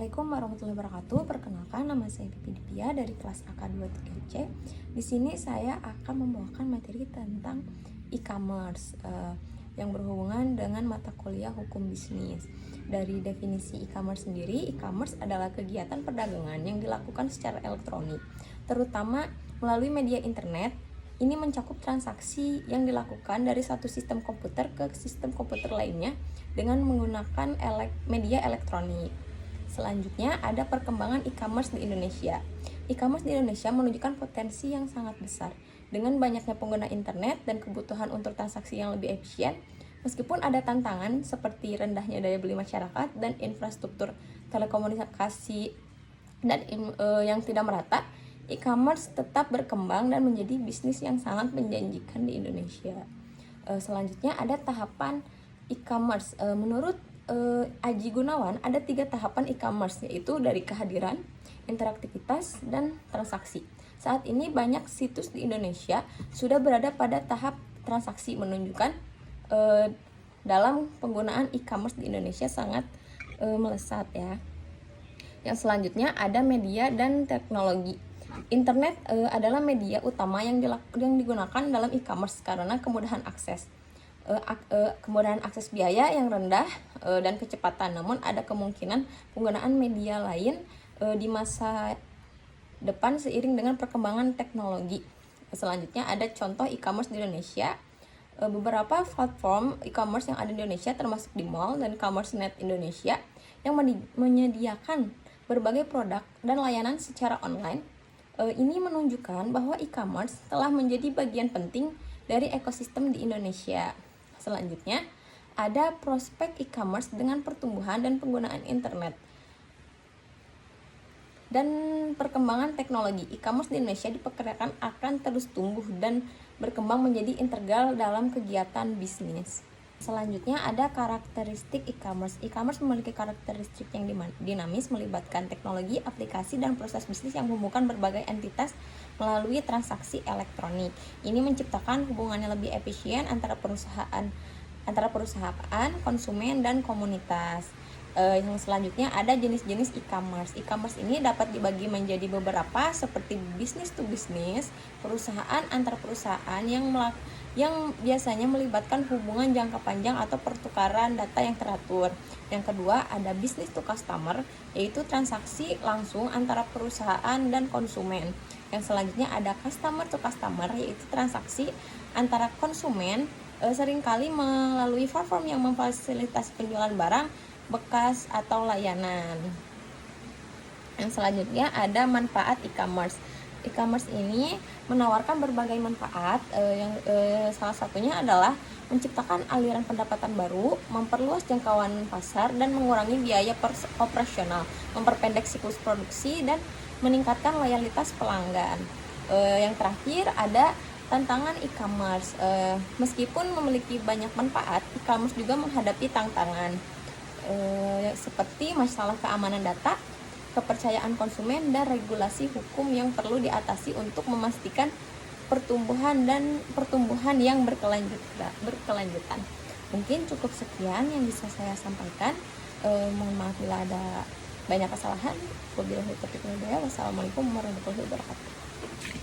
Assalamualaikum warahmatullahi wabarakatuh. Perkenalkan, nama saya Pipi Dipia dari kelas AK23C. Di sini saya akan membawakan materi tentang e-commerce yang berhubungan dengan mata kuliah hukum bisnis. Dari definisi e-commerce sendiri, e-commerce adalah kegiatan perdagangan yang dilakukan secara elektronik, terutama melalui media internet. Ini mencakup transaksi yang dilakukan dari satu sistem komputer ke sistem komputer lainnya dengan menggunakan media elektronik. Selanjutnya ada perkembangan e-commerce di Indonesia. E-commerce di Indonesia menunjukkan potensi yang sangat besar. Dengan banyaknya pengguna internet dan kebutuhan untuk transaksi yang lebih efisien, meskipun ada tantangan seperti rendahnya daya beli masyarakat dan infrastruktur telekomunikasi yang tidak merata, e-commerce tetap berkembang dan menjadi bisnis yang sangat menjanjikan di Indonesia. Selanjutnya ada tahapan e-commerce. Menurut Aji Gunawan, ada 3 tahapan e-commerce, yaitu dari kehadiran, interaktivitas, dan transaksi. Saat ini banyak situs di Indonesia sudah berada pada tahap transaksi, menunjukkan dalam penggunaan e-commerce di Indonesia sangat melesat ya. Yang selanjutnya ada media dan teknologi. Internet adalah media utama yang digunakan dalam e-commerce karena kemudahan akses. Kemudahan akses biaya yang rendah dan kecepatan. Namun ada kemungkinan penggunaan media lain di masa depan seiring dengan perkembangan teknologi. Selanjutnya ada contoh e-commerce di Indonesia. Beberapa platform e-commerce yang ada di Indonesia termasuk di Mall dan CommerceNet Indonesia yang menyediakan berbagai produk dan layanan secara online. Ini menunjukkan bahwa e-commerce telah menjadi bagian penting dari ekosistem di Indonesia. Selanjutnya, ada prospek e-commerce dengan pertumbuhan dan penggunaan internet dan perkembangan teknologi. E-commerce di Indonesia diperkirakan akan terus tumbuh dan berkembang menjadi integral dalam kegiatan bisnis. Selanjutnya ada karakteristik e-commerce. E-commerce memiliki karakteristik yang dinamis, melibatkan teknologi, aplikasi, dan proses bisnis yang menghubungkan berbagai entitas melalui transaksi elektronik. Ini menciptakan hubungan yang lebih efisien antara perusahaan, konsumen, dan komunitas. Yang selanjutnya ada jenis-jenis e-commerce. E-commerce ini dapat dibagi menjadi beberapa seperti business to business, perusahaan antar perusahaan yang biasanya melibatkan hubungan jangka panjang atau pertukaran data yang teratur. Yang kedua ada business to customer, yaitu transaksi langsung antara perusahaan dan konsumen. Yang selanjutnya ada customer to customer, yaitu transaksi antara konsumen seringkali melalui platform yang memfasilitasi penjualan barang bekas atau layanan. Yang selanjutnya ada manfaat e-commerce. E-commerce ini menawarkan berbagai manfaat yang salah satunya adalah menciptakan aliran pendapatan baru, memperluas jangkauan pasar dan mengurangi biaya operasional, memperpendek siklus produksi dan meningkatkan loyalitas pelanggan. Yang terakhir ada tantangan e-commerce. Meskipun memiliki banyak manfaat, e-commerce juga menghadapi tantangan seperti masalah keamanan data, kepercayaan konsumen, dan regulasi hukum yang perlu diatasi untuk memastikan pertumbuhan yang berkelanjutan. Mungkin cukup sekian yang bisa saya sampaikan. Mohon maaf bila ada banyak kesalahan. Wabillahi taufiq wal hidayah. Wassalamualaikum warahmatullahi wabarakatuh.